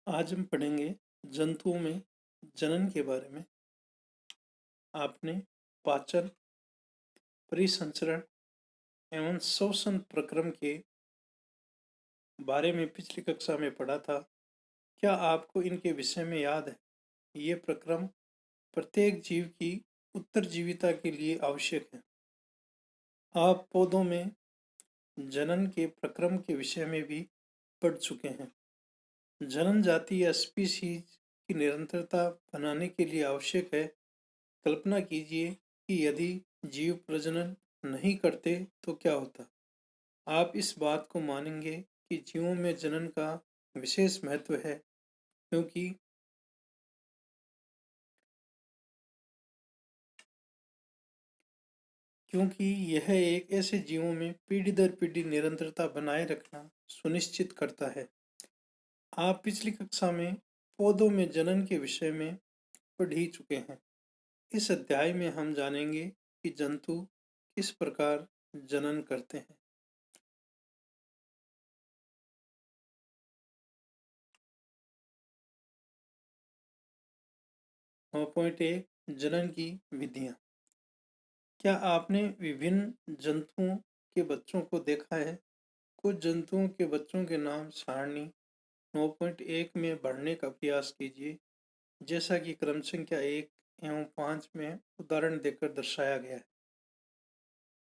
आज हम पढ़ेंगे जंतुओं में जनन के बारे में। आपने पाचन, परिसंचरण एवं श्वसन प्रक्रम के बारे में पिछली कक्षा में पढ़ा था। क्या आपको इनके विषय में याद है? ये प्रक्रम प्रत्येक जीव की उत्तरजीविता के लिए आवश्यक है। आप पौधों में जनन के प्रक्रम के विषय में भी पढ़ चुके हैं। जनन जाति या स्पीशीज की निरंतरता बनाने के लिए आवश्यक है। कल्पना कीजिए कि यदि जीव प्रजनन नहीं करते तो क्या होता। आप इस बात को मानेंगे कि जीवों में जनन का विशेष महत्व है, क्योंकि यह एक ऐसे जीवों में पीढ़ी दर पीढ़ी निरंतरता बनाए रखना सुनिश्चित करता है। आप पिछली कक्षा में पौधों में जनन के विषय में पढ़ ही चुके हैं। इस अध्याय में हम जानेंगे कि जंतु किस प्रकार जनन करते हैं। 9.1 जनन की विधियां। क्या आपने विभिन्न जंतुओं के बच्चों को देखा है? कुछ जंतुओं के बच्चों के नाम सारणी 9.1 में बढ़ने का प्रयास कीजिए, जैसा कि क्रम संख्या 1 एवं 5 में उदाहरण देकर दर्शाया गया है।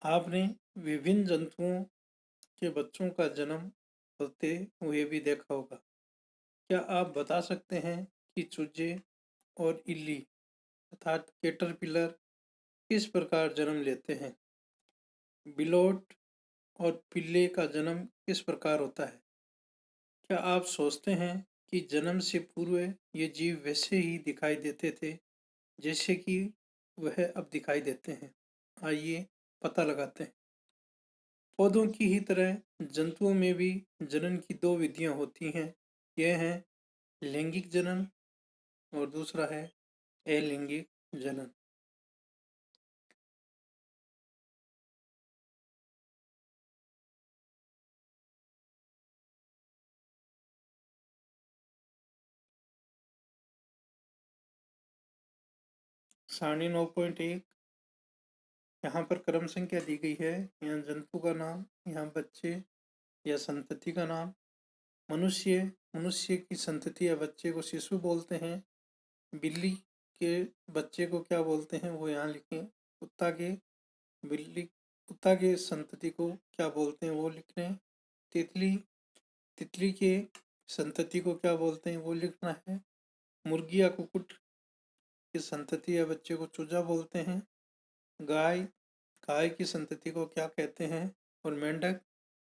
आपने विभिन्न जंतुओं के बच्चों का जन्म होते हुए भी देखा होगा। क्या आप बता सकते हैं कि चूजे और इल्ली अर्थात कैटरपिलर किस प्रकार जन्म लेते हैं? बिलोट और पिल्ले का जन्म किस प्रकार होता है? क्या आप सोचते हैं कि जन्म से पूर्व ये जीव वैसे ही दिखाई देते थे जैसे कि वह अब दिखाई देते हैं? आइए पता लगाते हैं। पौधों की ही तरह जंतुओं में भी जनन की दो विधियां होती हैं। यह है लैंगिक जनन और दूसरा है अलैंगिक जनन। सारणी 9.1 यहाँ पर क्रम संख्या दी गई है। यहाँ जंतु का नाम, यहाँ बच्चे या संतति का नाम। मनुष्य की संतति या बच्चे को शिशु बोलते हैं। बिल्ली के बच्चे को क्या बोलते हैं वो यहाँ लिखें। बिल्ली कुत्ता के संतति को क्या बोलते हैं वो लिख लें। तितली तितली के संतति को क्या बोलते हैं वो लिखना है। मुर्गी या कुक्कुट की संतति या बच्चे को चूजा बोलते हैं। गाय गाय की संतति को क्या कहते हैं, और मेंढक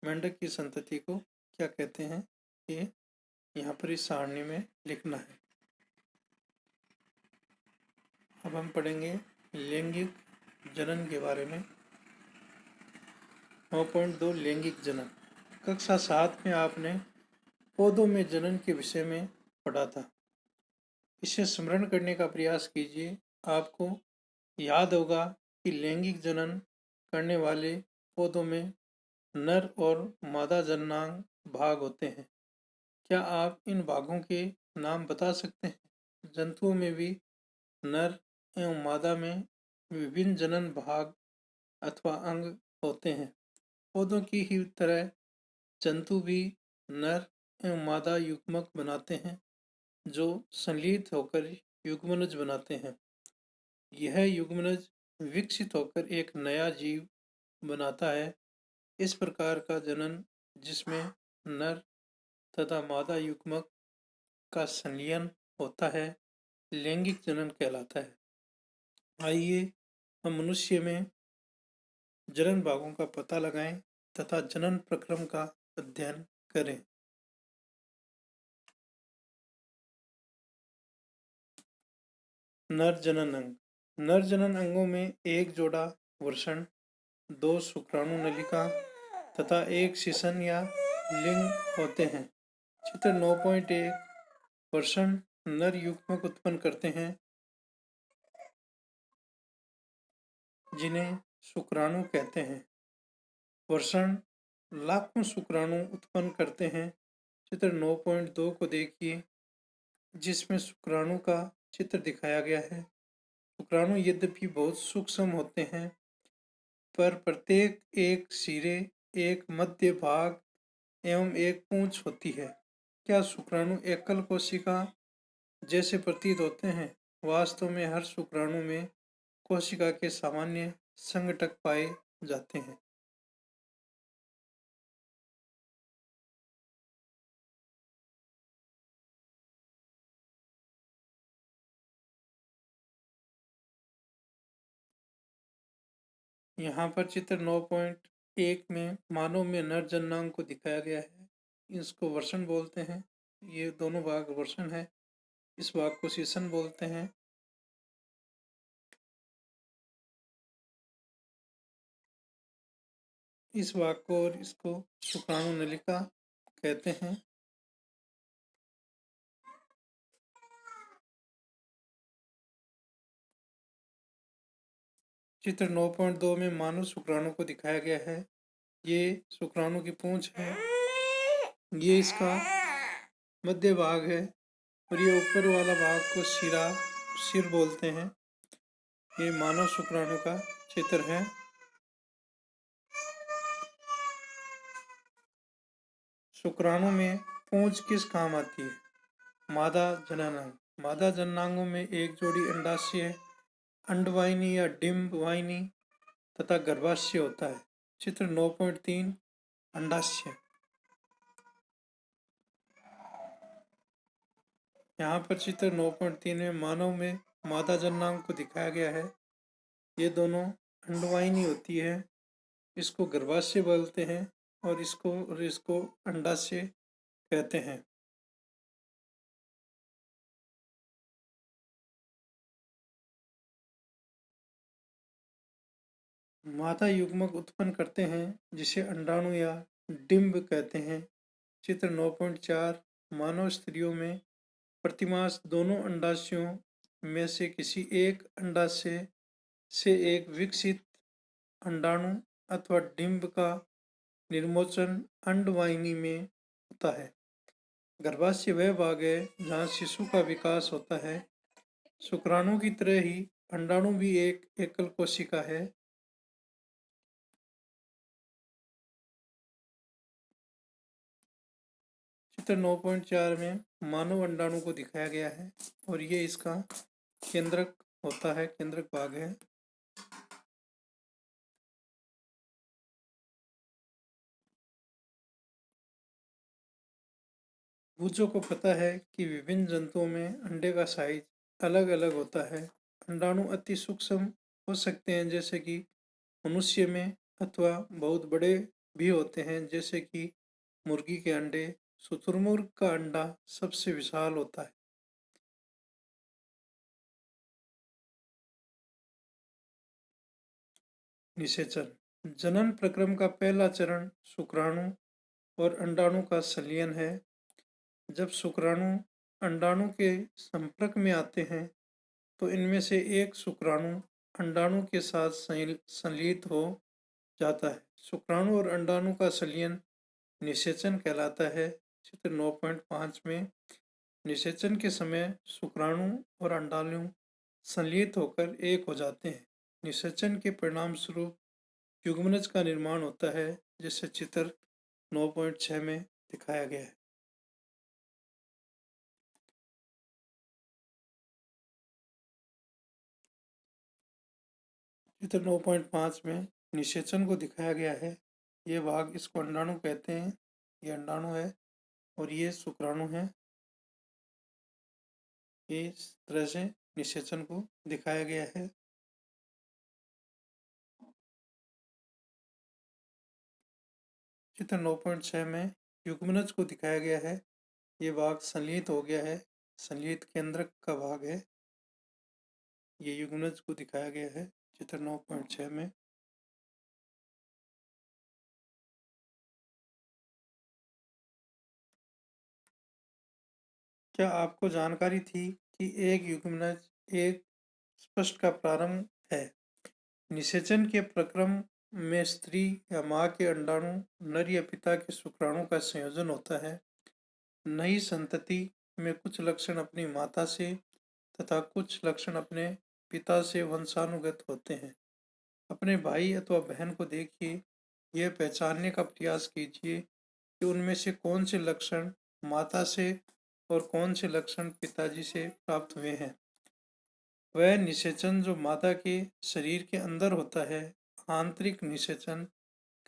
मेंढक की संतति को क्या कहते हैं, ये यहाँ पर इस सारणी में लिखना है। अब हम पढ़ेंगे लैंगिक जनन के बारे में। 9.2 लैंगिक जनन। कक्षा 7 में आपने पौधों में जनन के विषय में पढ़ा था। इसे स्मरण करने का प्रयास कीजिए। आपको याद होगा कि लैंगिक जनन करने वाले पौधों में नर और मादा जननांग भाग होते हैं। क्या आप इन भागों के नाम बता सकते हैं? जंतुओं में भी नर एवं मादा में विभिन्न जनन भाग अथवा अंग होते हैं। पौधों की ही तरह जंतु भी नर एवं मादा युग्मक बनाते हैं, जो संलीत होकर युग्मनज बनाते हैं। यह युग्मनज विकसित होकर एक नया जीव बनाता है। इस प्रकार का जनन, जिसमें नर तथा मादा युग्मक का संलयन होता है, लैंगिक जनन कहलाता है। आइए हम मनुष्य में जनन भागों का पता लगाएं तथा जनन प्रक्रम का अध्ययन करें। नर जनन अंग। नर जनन अंगों में एक जोड़ा वृषण, दो शुक्राणु नलिका तथा एक शिशन या लिंग होते हैं। चित्र 9.1 वृषण नर युग्मक उत्पन्न करते हैं, जिन्हें शुक्राणु कहते हैं। वृषण लाखों शुक्राणु उत्पन्न करते हैं। चित्र 9.2 को देखिए। जिसमें शुक्राणु का चित्र दिखाया गया है। शुक्राणु यद्यपि बहुत सूक्ष्म होते हैं, पर प्रत्येक एक सिरे, एक मध्य भाग एवं एक पूंछ होती है। क्या शुक्राणु एकल कोशिका जैसे प्रतीत होते हैं? वास्तव में हर शुक्राणु में कोशिका के सामान्य संघटक पाए जाते हैं। यहाँ पर चित्र 9.1 में मानव में नर जननांग को दिखाया गया है। इसको वर्षण बोलते हैं। ये दोनों भाग वर्षण है। इस भाग को शीशन बोलते हैं। इस भाग को और इसको शुक्राणु नलिका कहते हैं। चित्र 9.2 में मानव शुक्राणु को दिखाया गया है। ये शुक्राणु की पूंछ है। ये इसका मध्य भाग है और ये ऊपर वाला भाग को सिर बोलते हैं। ये मानव शुक्राणु का चित्र है। शुक्राणु में पूंछ किस काम आती है? मादा जननांग। मादा जननांगों में एक जोड़ी अंडाशय, अंडवाहिनी या डिंब वाहिनी तथा गर्भाशय होता है। चित्र 9.3 अंडाशय। यहाँ पर चित्र 9.3 में मानव में मादा जननांग को दिखाया गया है। ये दोनों अंडवाहिनी होती है। इसको गर्भाशय बोलते हैं और इसको अंडाशय कहते हैं। मादा युग्मक उत्पन्न करते हैं जिसे अंडाणु या डिंब कहते हैं। चित्र 9.4 मानव स्त्रियों में प्रतिमास दोनों अंडाशयों में से किसी एक अंडाशय से एक विकसित अंडाणु अथवा डिंब का निर्मोचन अंडवाहिनी में होता है। गर्भाशय वह भाग है जहाँ शिशु का विकास होता है। शुक्राणु की तरह ही अंडाणु भी एक एकल कोशिका है। चित्र 9.4 में मानव अंडाणु को दिखाया गया है और ये इसका केंद्रक होता है, केंद्रक भाग है। बूझों को पता है कि विभिन्न जंतुओं में अंडे का साइज अलग अलग होता है। अंडाणु अति सूक्ष्म हो सकते हैं जैसे कि मनुष्य में, अथवा बहुत बड़े भी होते हैं जैसे कि मुर्गी के अंडे। शुतुरमुर्ग का अंडा सबसे विशाल होता है। निषेचन। जनन प्रक्रम का पहला चरण शुक्राणु और अंडाणु का संलयन है। जब शुक्राणु अंडाणु के संपर्क में आते हैं तो इनमें से एक शुक्राणु अंडाणु के साथ संलित हो जाता है। शुक्राणु और अंडाणु का संलयन निषेचन कहलाता है। चित्र 9.5 में निषेचन के समय शुक्राणु और अंडाणु संलित होकर एक हो जाते हैं। निषेचन के परिणाम स्वरूप युग्मनज का निर्माण होता है, जिसे चित्र 9.6 में दिखाया गया है। चित्र 9.5 में निषेचन को दिखाया गया है। ये भाग इसको अंडाणु कहते हैं। ये अंडाणु है और ये शुक्राणु है। इस तरह से निषेचन को दिखाया गया है। चित्र 9.6 में युग्मनज को दिखाया गया है। ये भाग संलित हो गया है। संलित केंद्रक का भाग है। ये युग्मनज को दिखाया गया है चित्र 9.6 में। क्या आपको जानकारी थी कि एक युग्मनज एक स्पष्ट का प्रारंभ है? निषेचन के प्रक्रम में स्त्री या माँ के अंडाणु, नर या पिता के शुक्राणु का संयोजन होता है। नई संतति में कुछ लक्षण अपनी माता से तथा कुछ लक्षण अपने पिता से वंशानुगत होते हैं। अपने भाई अथवा बहन को देखिए, यह पहचानने का प्रयास कीजिए कि उनमें से कौन से लक्षण माता से और कौन से लक्षण पिताजी से प्राप्त हुए हैं। वह निषेचन जो माता के शरीर के अंदर होता है, आंतरिक निषेचन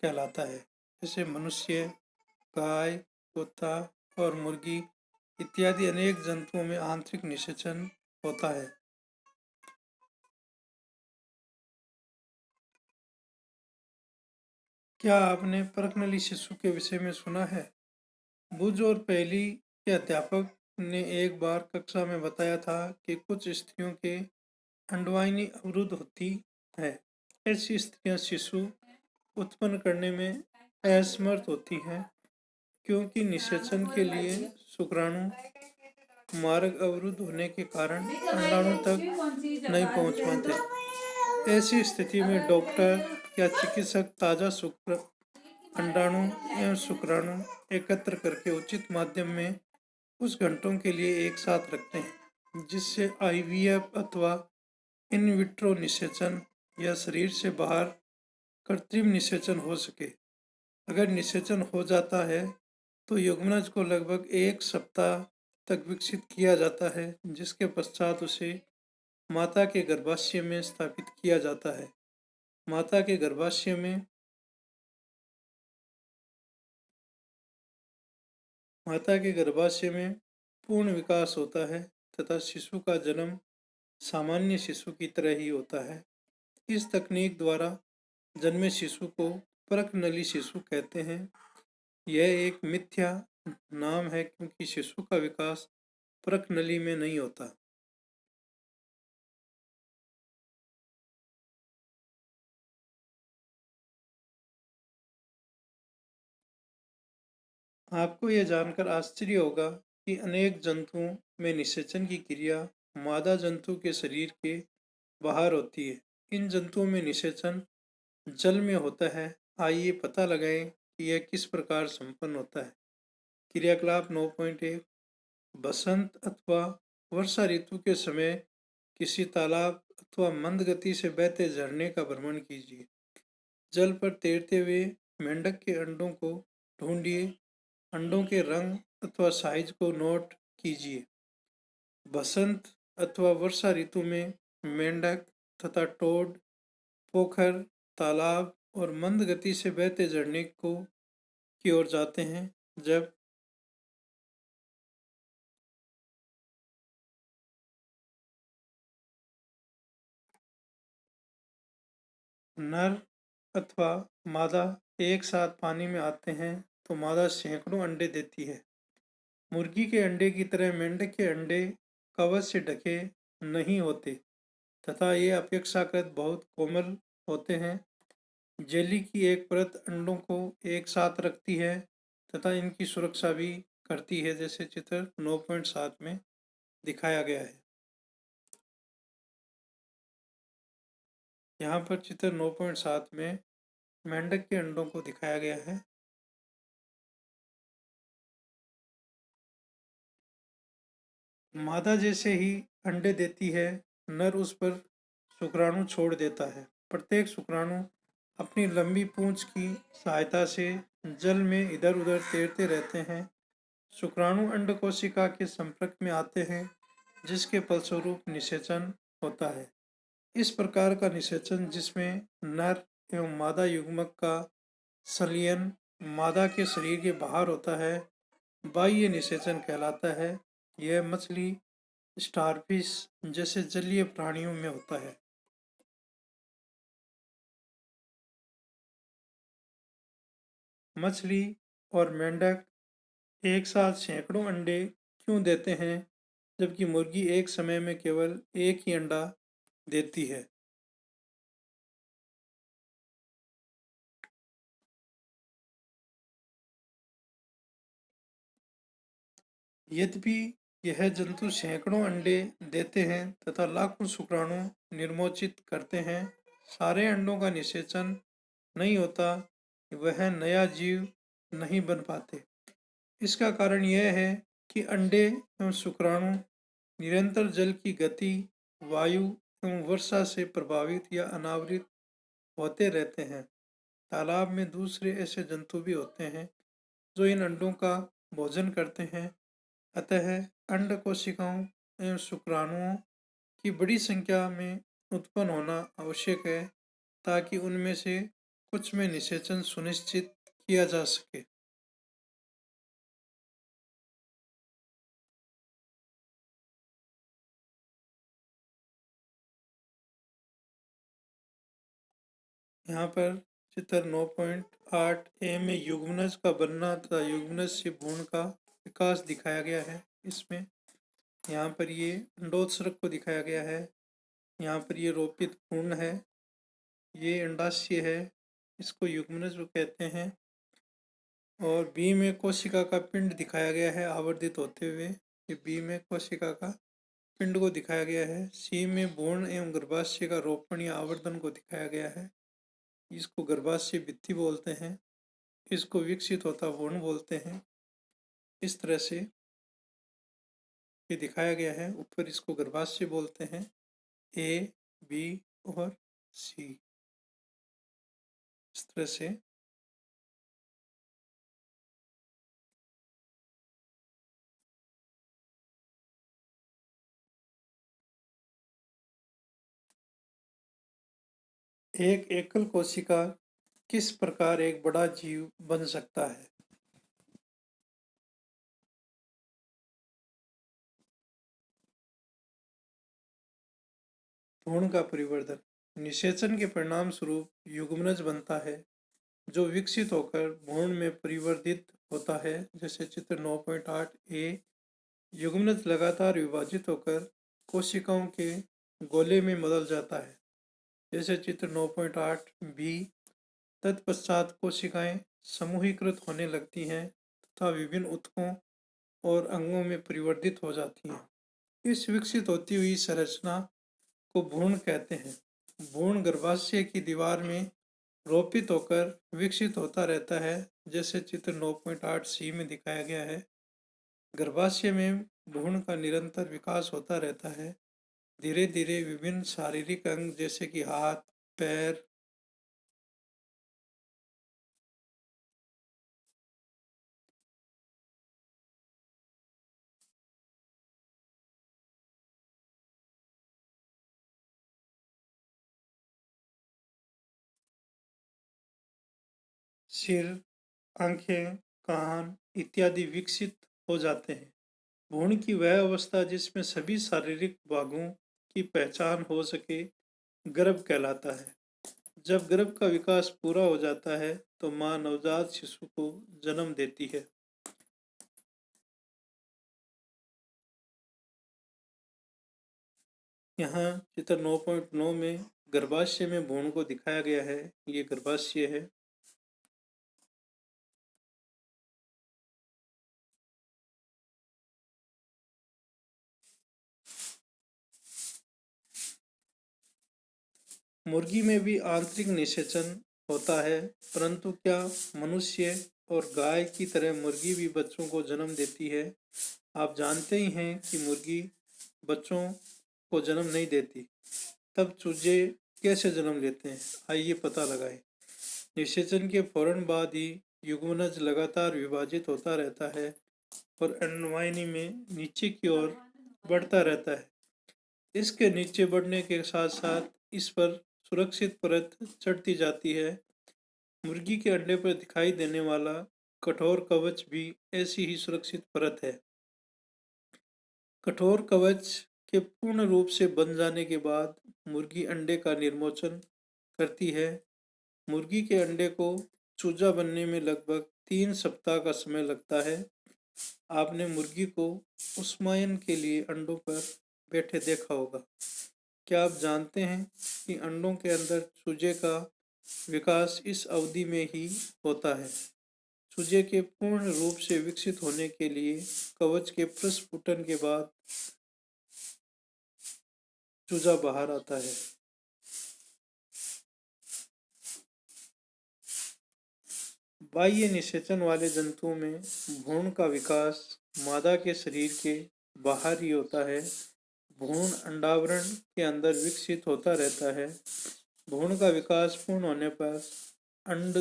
कहलाता है। जैसे मनुष्य, गाय, कुत्ता और मुर्गी इत्यादि अनेक जंतुओं में आंतरिक निषेचन होता है। क्या आपने परखनली शिशु के विषय में सुना है? बुज और पहली के अध्यापक ने एक बार कक्षा में बताया था कि कुछ स्त्रियों के अंडवाहिनी अवरुद्ध होती है। ऐसी स्त्रियां शिशु उत्पन्न करने में असमर्थ होती हैं क्योंकि निषेचन के लिए शुक्राणु मार्ग अवरुद्ध होने के कारण अंडाणु तक नहीं पहुंच पाते। ऐसी स्थिति में डॉक्टर या चिकित्सक ताजा शुक्र अंडाणु एवं शुक्राणु एकत्र करके उचित माध्यम में कुछ घंटों के लिए एक साथ रखते हैं, जिससे आईवीएफ अथवा इन विट्रो निषेचन या शरीर से बाहर कृत्रिम निषेचन हो सके। अगर निषेचन हो जाता है तो युग्मनज को लगभग 1 सप्ताह तक विकसित किया जाता है, जिसके पश्चात उसे माता के गर्भाशय में स्थापित किया जाता है। माता के गर्भाशय में पूर्ण विकास होता है तथा शिशु का जन्म सामान्य शिशु की तरह ही होता है। इस तकनीक द्वारा जन्मे शिशु को परखनली शिशु कहते हैं। यह एक मिथ्या नाम है क्योंकि शिशु का विकास परखनली में नहीं होता। आपको यह जानकर आश्चर्य होगा कि अनेक जंतुओं में निषेचन की क्रिया मादा जंतु के शरीर के बाहर होती है। इन जंतुओं में निषेचन जल में होता है। आइए पता लगाएं कि यह किस प्रकार संपन्न होता है। क्रियाकलाप 9.1 बसंत अथवा वर्षा ऋतु के समय किसी तालाब अथवा मंद गति से बहते झरने का भ्रमण कीजिए। जल पर तैरते हुए मेंढक के अंडों को ढूंढिए। अंडों के रंग अथवा साइज को नोट कीजिए। बसंत अथवा वर्षा ऋतु में मेंढक तथा टोड पोखर, तालाब और मंद गति से बहते झरने की ओर जाते हैं। जब नर अथवा मादा एक साथ पानी में आते हैं तो मादा सैकड़ों अंडे देती है। मुर्गी के अंडे की तरह मेंढक के अंडे कवच से ढके नहीं होते तथा ये अपेक्षाकृत बहुत कोमल होते हैं। जेली की एक परत अंडों को एक साथ रखती है तथा इनकी सुरक्षा भी करती है, जैसे चित्र 9.7 में दिखाया गया है। यहाँ पर चित्र 9.7 में मेंढक के अंडों को दिखाया गया है। मादा जैसे ही अंडे देती है, नर उस पर शुक्राणु छोड़ देता है। प्रत्येक शुक्राणु अपनी लंबी पूंछ की सहायता से जल में इधर उधर तैरते रहते हैं। शुक्राणु अंड कोशिका के संपर्क में आते हैं, जिसके फलस्वरूप निषेचन होता है। इस प्रकार का निषेचन, जिसमें नर एवं मादा युग्मक का संलयन मादा के शरीर के बाहर होता है, बाह्य निषेचन कहलाता है। यह मछली, स्टारफिश जैसे जलीय प्राणियों में होता है। मछली और मेंढक एक साथ सैकड़ों अंडे क्यों देते हैं, जबकि मुर्गी एक समय में केवल एक ही अंडा देती है? यद्यपि यह जंतु सैकड़ों अंडे देते हैं तथा लाखों शुक्राणु निर्मोचित करते हैं, सारे अंडों का निषेचन नहीं होता, वह नया जीव नहीं बन पाते। इसका कारण यह है कि अंडे एवं शुक्राणु निरंतर जल की गति, वायु एवं वर्षा से प्रभावित या अनावृत होते रहते हैं। तालाब में दूसरे ऐसे जंतु भी होते हैं जो इन अंडों का भोजन करते हैं। अतः अंड कोशिकाओं एवं शुक्राणुओं की बड़ी संख्या में उत्पन्न होना आवश्यक है ताकि उनमें से कुछ में निषेचन सुनिश्चित किया जा सके। यहाँ पर चित्र 9.8 ए में युग्मनज का बनना तथा युग्मनज से भ्रूण का विकास दिखाया गया है। इसमें यहाँ पर ये अंडोत्सर्ग को दिखाया गया है। यहाँ पर ये रोपित भ्रूण है, ये अंडाशय है, इसको युग्मनज कहते हैं। और बी में कोशिका का पिंड दिखाया गया है आवर्धित होते हुए, ये बी में कोशिका का पिंड को दिखाया गया है। सी में भ्रूण एवं गर्भाशय का रोपण या आवर्धन को दिखाया गया है, इसको गर्भाशय भित्ति बोलते हैं। इसको विकसित होता भ्रूण बोलते हैं। इस तरह से ये दिखाया गया है। ऊपर इसको गर्भाशय बोलते हैं, ए, बी और सी। इस तरह से एक एकल कोशिका किस प्रकार एक बड़ा जीव बन सकता है। भ्रूण का परिवर्धन निषेचन के परिणाम स्वरूप युग्मनज बनता है जो विकसित होकर भ्रूण में परिवर्तित होता है। जैसे चित्र 9.8 ए, युग्मनज लगातार विभाजित होकर कोशिकाओं के गोले में बदल जाता है। जैसे चित्र 9.8 बी, तत्पश्चात कोशिकाएं समूहीकृत होने लगती हैं तथा विभिन्न ऊतकों और अंगों में परिवर्तित हो जाती हैं। इस विकसित होती हुई संरचना को भ्रूण कहते हैं। भ्रूण गर्भाशय की दीवार में रोपित होकर विकसित होता रहता है, जैसे चित्र 9.8 सी में दिखाया गया है। गर्भाशय में भ्रूण का निरंतर विकास होता रहता है। धीरे धीरे विभिन्न शारीरिक अंग जैसे कि हाथ, पैर, सिर, आंखें, कान इत्यादि विकसित हो जाते हैं। भ्रूण की वह अवस्था जिसमें सभी शारीरिक भागों की पहचान हो सके गर्भ कहलाता है। जब गर्भ का विकास पूरा हो जाता है तो मां नवजात शिशु को जन्म देती है। यहाँ चित्र 9.9 में गर्भाशय में भ्रूण को दिखाया गया है। ये गर्भाशय है। मुर्गी में भी आंतरिक निषेचन होता है, परंतु क्या मनुष्य और गाय की तरह मुर्गी भी बच्चों को जन्म देती है। आप जानते ही हैं कि मुर्गी बच्चों को जन्म नहीं देती, तब चूजे कैसे जन्म लेते हैं, आइए पता लगाएं। निषेचन के फौरन बाद ही युग्मनज लगातार विभाजित होता रहता है और अंडवाहिनी में नीचे की ओर बढ़ता रहता है। इसके नीचे बढ़ने के साथ साथ इस पर सुरक्षित परत चढ़ती जाती है। मुर्गी के अंडे पर दिखाई देने वाला कठोर कवच भी ऐसी ही सुरक्षित परत है। कठोर कवच के पूर्ण रूप से बन जाने के बाद मुर्गी अंडे का निर्मोचन करती है। मुर्गी के अंडे को चूजा बनने में लगभग 3 सप्ताह का समय लगता है। आपने मुर्गी को उष्मायन के लिए अंडों पर बैठे देखा होगा। क्या आप जानते हैं कि अंडों के अंदर चूजे का विकास इस अवधि में ही होता है। चूजे के पूर्ण रूप से विकसित होने के लिए कवच के प्रस्फुटन के बाद चूजा बाहर आता है। बाह्य निषेचन वाले जंतुओं में भ्रूण का विकास मादा के शरीर के बाहर ही होता है। भ्रूण अंडावरण के अंदर विकसित होता रहता है। भ्रूण का विकास पूर्ण होने पर अंड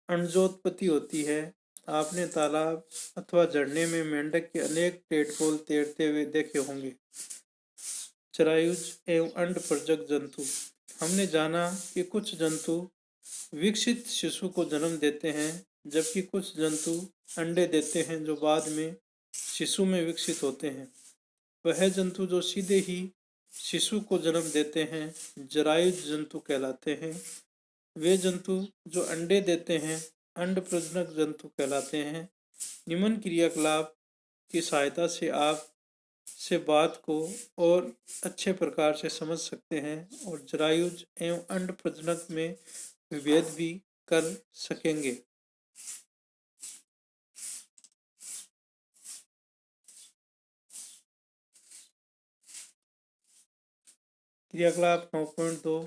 अंडोत्पत्ति होती है। आपने तालाब अथवा झरने में मेंढक के अनेक टेडपोल तैरते हुए देखे होंगे। चरायुज एवं अंड प्रजक जंतु। हमने जाना कि कुछ जंतु विकसित शिशु को जन्म देते हैं, जबकि कुछ जंतु अंडे देते हैं जो बाद में शिशु में विकसित होते हैं। वह जंतु जो सीधे ही शिशु को जन्म देते हैं जरायुज जंतु कहलाते हैं। वे जंतु जो अंडे देते हैं अंड प्रजनक जंतु कहलाते हैं। निम्न क्रियाकलाप की सहायता से आप से बात को और अच्छे प्रकार से समझ सकते हैं और जरायुज एवं अंड प्रजनक में विभेद भी कर सकेंगे। क्रियाकलाप 9.2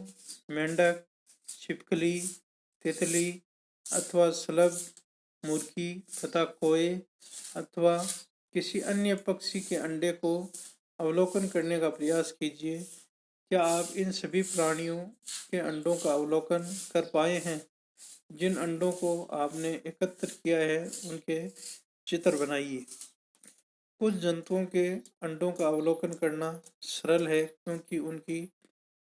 मेंढक, छिपकली, तितली अथवा स्लग, मुर्गी तथा कोए अथवा किसी अन्य पक्षी के अंडे को अवलोकन करने का प्रयास कीजिए। क्या आप इन सभी प्राणियों के अंडों का अवलोकन कर पाए हैं? जिन अंडों को आपने एकत्र किया है उनके चित्र बनाइए। कुछ जंतुओं के अंडों का अवलोकन करना सरल है क्योंकि उनकी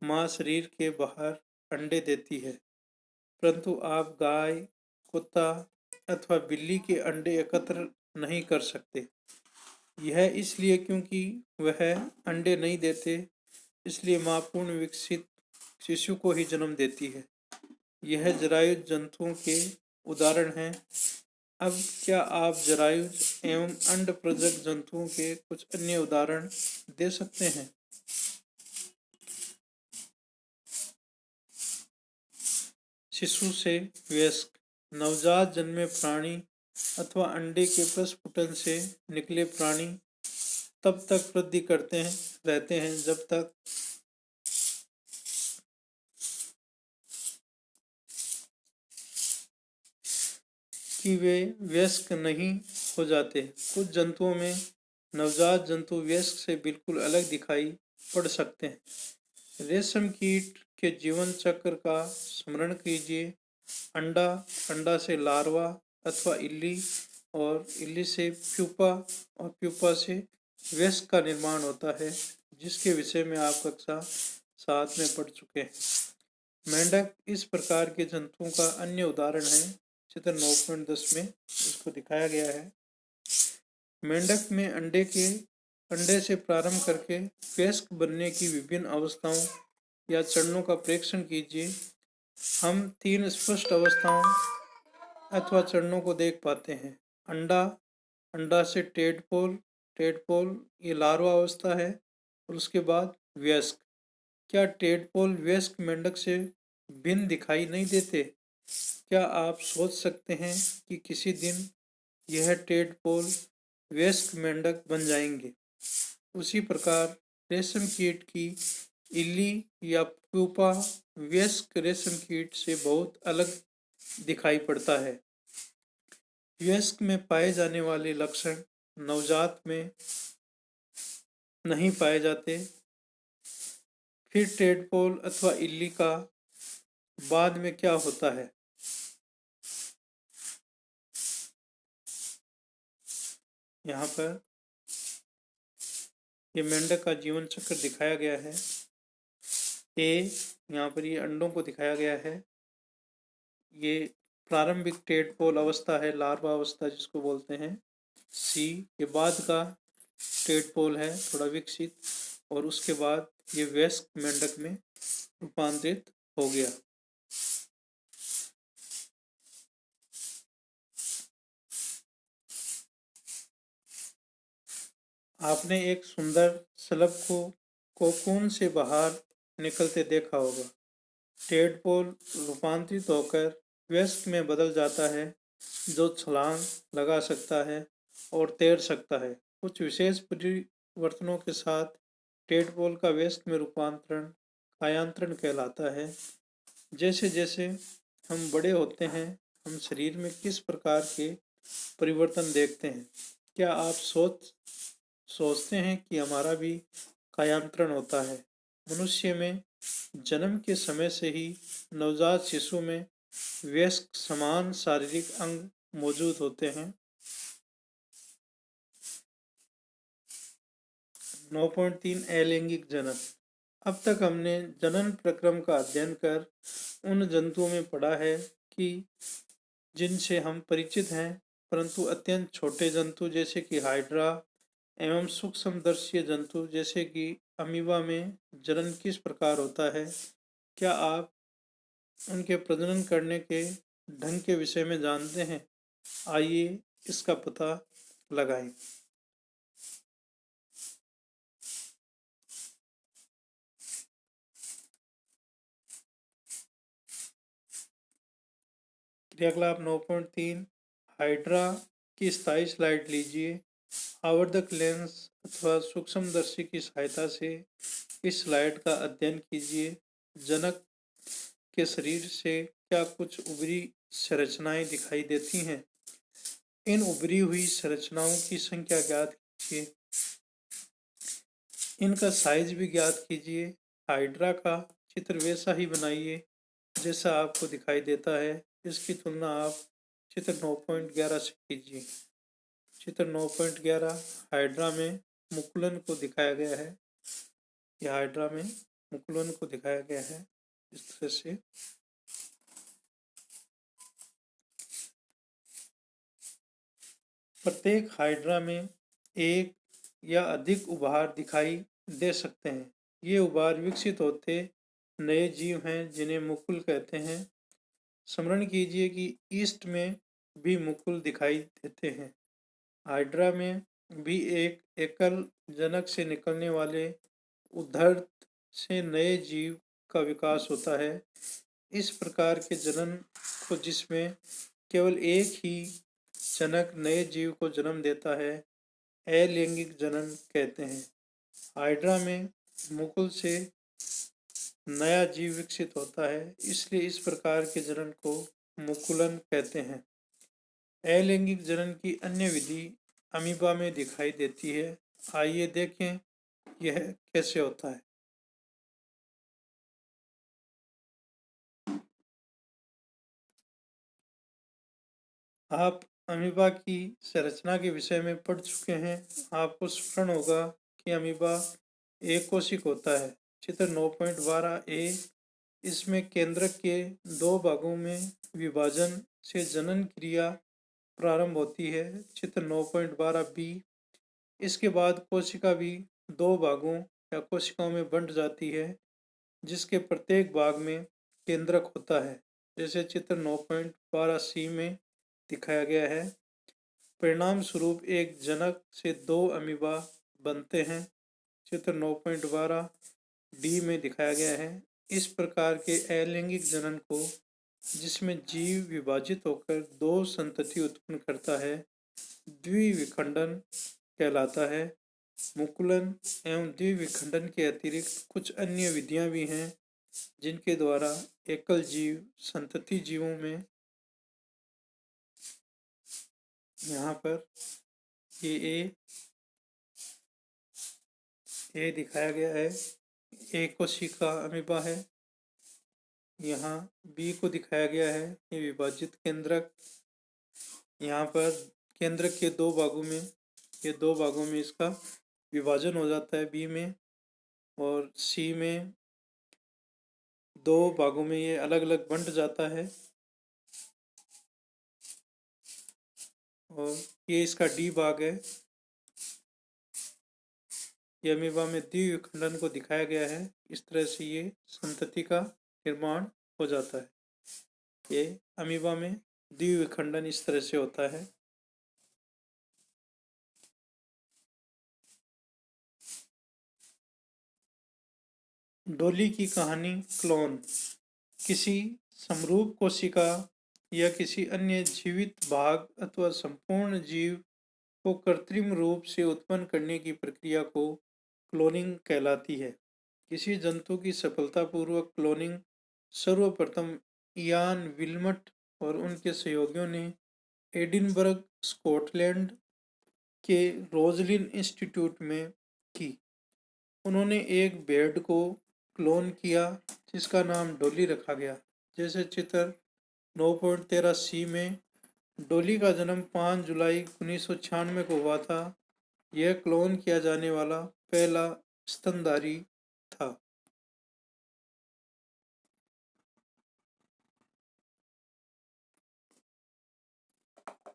मां शरीर के बाहर अंडे देती है, परंतु आप गाय, कुत्ता अथवा बिल्ली के अंडे एकत्र नहीं कर सकते। यह इसलिए क्योंकि वह अंडे नहीं देते, इसलिए मां पूर्ण विकसित शिशु को ही जन्म देती है। यह जरायुज जंतुओं के उदाहरण हैं। अब क्या आप जरायुज एवं अंड प्रजक जंतुओं के कुछ अन्य उदाहरण दे सकते हैं? शिशु से वयस्क। नवजात जन्मे प्राणी अथवा अंडे के प्रस्फुटन से निकले प्राणी तब तक वृद्धि करते हैं रहते हैं जब तक कि वे वयस्क नहीं हो जाते। कुछ जंतुओं में नवजात जंतु वयस्क से बिल्कुल अलग दिखाई पड़ सकते हैं। रेशम कीट के जीवन चक्र का स्मरण कीजिए। अंडा, अंडा से लार्वा अथवा इल्ली और इल्ली से प्यूपा और प्यूपा से वयस्क का निर्माण होता है, जिसके विषय में आप कक्षा 7 में पढ़ चुके हैं। मेंढक इस प्रकार के जंतुओं का अन्य उदाहरण है। चित्र 9.10 में इसको दिखाया गया है। मेंढक में अंडे से प्रारंभ करके वयस्क बनने की विभिन्न अवस्थाओं या चरणों का प्रेक्षण कीजिए। हम 3 स्पष्ट अवस्थाओं अथवा चरणों को देख पाते हैं। अंडा, अंडा से टेडपोल ये लार्वा अवस्था है और उसके बाद वयस्क। क्या टेडपोल वयस्क मेंढक से भिन्न दिखाई नहीं देते? क्या आप सोच सकते हैं कि किसी दिन यह टेडपोल वयस्क मेंढक बन जाएंगे? उसी प्रकार रेशम कीट की इल्ली या प्यूपा वयस्क रेशम कीट से बहुत अलग दिखाई पड़ता है। वयस्क में पाए जाने वाले लक्षण नवजात में नहीं पाए जाते। फिर टेडपोल अथवा इल्ली का बाद में क्या होता है? यहाँ पर ये मेंढक का जीवन चक्र दिखाया गया है। यहाँ पर ये अंडों को दिखाया गया है। ये प्रारंभिक टेडपोल अवस्था है, लार्वा अवस्था जिसको बोलते हैं। सी ये बाद का टेडपोल है, थोड़ा विकसित, और उसके बाद ये वयस्क मेंढक में रूपांतरित हो गया। आपने एक सुंदर शलभ को कोकून से बाहर निकलते देखा होगा। टेडपोल रूपांतरित होकर वयस्क में बदल जाता है, जो छलांग लगा सकता है और तैर सकता है। कुछ विशेष परिवर्तनों के साथ टेडपोल का वयस्क में रूपांतरण कायांतरण कहलाता है। जैसे जैसे हम बड़े होते हैं, हम शरीर में किस प्रकार के परिवर्तन देखते हैं? क्या आप सोचते हैं कि हमारा भी कायांतरण होता है? मनुष्य में जन्म के समय से ही नवजात शिशु में वयस्क समान शारीरिक अंग मौजूद होते हैं। 9.3 अलैंगिक जनन। अब तक हमने जनन प्रक्रम का अध्ययन कर उन जंतुओं में पढ़ा है कि जिनसे हम परिचित हैं, परंतु अत्यंत छोटे जंतु जैसे कि हाइड्रा एवं सूक्ष्मदर्शी जंतु जैसे कि अमीबा में जनन किस प्रकार होता है? क्या आप उनके प्रजनन करने के ढंग के विषय में जानते हैं? आइए इसका पता लगाएं। क्रियाकलाप 9.3 हाइड्रा की स्थायी स्लाइड लीजिए। आवर्धक लेंस अथवा सूक्ष्मदर्शी की सहायता से इस स्लाइड का अध्ययन कीजिए। जनक के शरीर से क्या कुछ उभरी संरचनाएं दिखाई देती हैं? इन उभरी हुई संरचनाओं की संख्या ज्ञात कीजिए। इनका साइज भी ज्ञात कीजिए। हाइड्रा का चित्र वैसा ही बनाइए जैसा आपको दिखाई देता है। इसकी तुलना आप चित्र 9.11 से कीजिए। चित्र 9.11 हाइड्रा में मुकुलन को दिखाया गया है। यह हाइड्रा में मुकुलन को दिखाया गया है इस तरह से। प्रत्येक हाइड्रा में एक या अधिक उभार दिखाई दे सकते हैं। ये उभार विकसित होते नए जीव हैं जिन्हें मुकुल कहते हैं। स्मरण कीजिए कि ईस्ट में भी मुकुल दिखाई देते हैं। हाइड्रा में भी एक एकल जनक से निकलने वाले उद्धरण से नए जीव का विकास होता है। इस प्रकार के जनन को, जिसमें केवल एक ही जनक नए जीव को जन्म देता है, अलैंगिक जनन कहते हैं। हाइड्रा में मुकुल से नया जीव विकसित होता है, इसलिए इस प्रकार के जनन को मुकुलन कहते हैं। अलैंगिक जनन की अन्य विधि अमीबा में दिखाई देती है। आइए देखें यह कैसे होता है। आप अमीबा की संरचना के विषय में पढ़ चुके हैं। आपको स्मरण होगा कि अमीबा एक कोशिक होता है। चित्र 9.12 ए, इसमें केंद्रक के दो भागों में विभाजन से जनन क्रिया प्रारंभ होती है। चित्र 9.12 बी, इसके बाद कोशिका भी दो भागों या कोशिकाओं में बंट जाती है, जिसके प्रत्येक भाग में केंद्रक होता है, जैसे चित्र 9.12 सी में दिखाया गया है। परिणाम स्वरूप एक जनक से दो अमीबा बनते हैं। चित्र 9.12 डी में दिखाया गया है। इस प्रकार के अलैंगिक जनन को, जिसमें जीव विभाजित होकर दो संतति उत्पन्न करता है, द्विविखंडन कहलाता है। मुकुलन एवं द्विविखंडन के अतिरिक्त कुछ अन्य विधियां भी हैं जिनके द्वारा एकल जीव संतति जीवों में, यहाँ पर ये ए दिखाया गया है, ए कोशिका अमीबा है। यहाँ बी को दिखाया गया है, ये विभाजित केंद्रक। यहाँ पर केंद्रक के दो भागों में, ये दो भागों में इसका विभाजन हो जाता है बी में, और सी में दो भागों में ये अलग अलग बंट जाता है। और ये इसका डी भाग है। ये अमीबा में द्विविखंडन को दिखाया गया है। इस तरह से ये संतति का निर्माण हो जाता है। ये अमीबा में द्विविखंडन इस तरह से होता है। डोली की कहानी क्लोन। किसी समरूप कोशिका या किसी अन्य जीवित भाग अथवा संपूर्ण जीव को कृत्रिम रूप से उत्पन्न करने की प्रक्रिया को क्लोनिंग कहलाती है। किसी जंतु की सफलतापूर्वक क्लोनिंग सर्वप्रथम इयान विल्मट और उनके सहयोगियों ने एडिनबर्ग, स्कॉटलैंड के रोजलिन इंस्टीट्यूट में की। उन्होंने एक बेड को क्लोन किया जिसका नाम डॉली रखा गया। जैसे चित्र 9.13 सी में डॉली का जन्म 5 जुलाई 1996 को हुआ था। यह क्लोन किया जाने वाला पहला स्तनधारी था।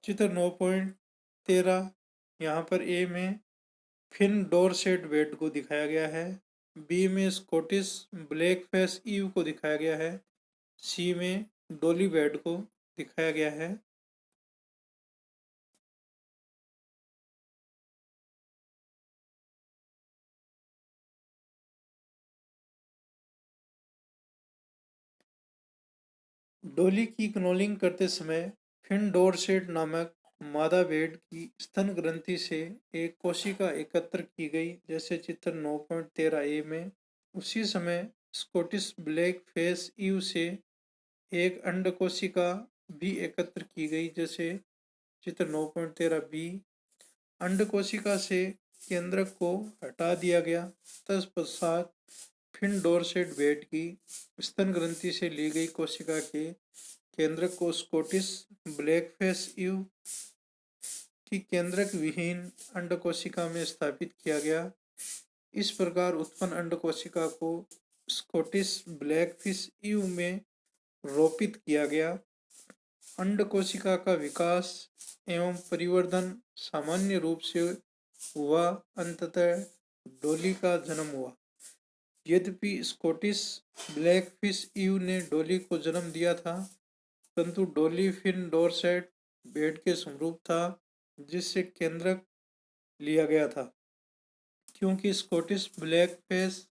चित्र 9.13 यहाँ पर ए में फिन डोरसेट बेड को दिखाया गया है। बी में स्कॉटिश ब्लैकफेस ईव को दिखाया गया है। सी में डॉली बेड को दिखाया गया है। डॉली की क्लोनिंग करते समय फिन डोरसेट नामक मादा भेड़ की स्तन ग्रंथि से एक कोशिका एकत्र की गई, जैसे चित्र 9.13 ए में। उसी समय स्कॉटिश ब्लैक फेस ईव से एक अंड कोशिका भी एकत्र की गई, जैसे चित्र 9.13 बी। अंड कोशिका से केंद्रक को हटा दिया गया। तत्पश्चात फिन डोरसेट भेड़ की स्तन ग्रंथि से ली गई कोशिका के केंद्रक को स्कॉटिश ब्लैकफेस ईव की केंद्रक विहीन अंड कोशिका में स्थापित किया गया। इस प्रकार उत्पन्न अंड कोशिका को स्कॉटिश ब्लैकफिश ईव में रोपित किया गया। अंड कोशिका का विकास एवं परिवर्धन सामान्य रूप से हुआ। अंततः डॉली का जन्म हुआ। यद्यपि स्कॉटिश ब्लैकफिश ईव ने डॉली को जन्म दिया था, परंतु डॉली फिन डोरसेट भेड़ के समरूप था जिससे केंद्रक लिया गया था। क्योंकि स्कॉटिश ब्लैकफिश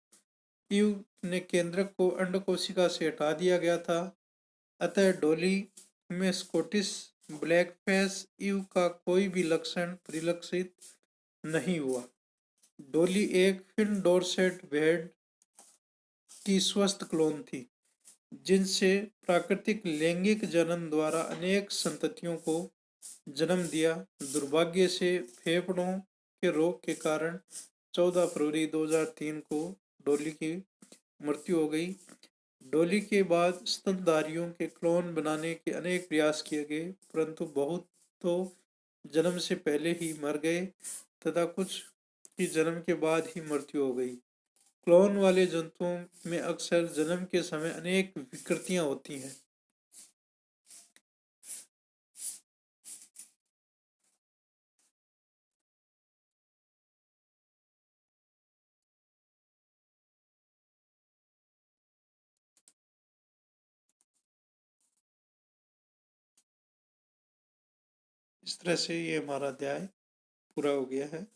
ईव ने केंद्रक को अंड कोशिका से हटा दिया गया था, अतः डॉली में स्कॉटिश ब्लैकफिश ईव का कोई भी लक्षण परिलक्षित नहीं हुआ। डॉली एक फिन डोरसेट भेड़ की स्वस्थ क्लोन थी जिनसे प्राकृतिक लैंगिक जनन द्वारा अनेक संततियों को जन्म दिया। दुर्भाग्य से फेफड़ों के रोग के कारण 14 फरवरी 2003 को डॉली की मृत्यु हो गई। डॉली के बाद स्तनधारियों के क्लोन बनाने के अनेक प्रयास किए गए, परंतु बहुत तो जन्म से पहले ही मर गए तथा कुछ की जन्म के बाद ही मृत्यु हो गई। क्लोन वाले जंतुओं में अक्सर जन्म के समय अनेक विकृतियां होती हैं। इस तरह से ये हमारा अध्याय पूरा हो गया है।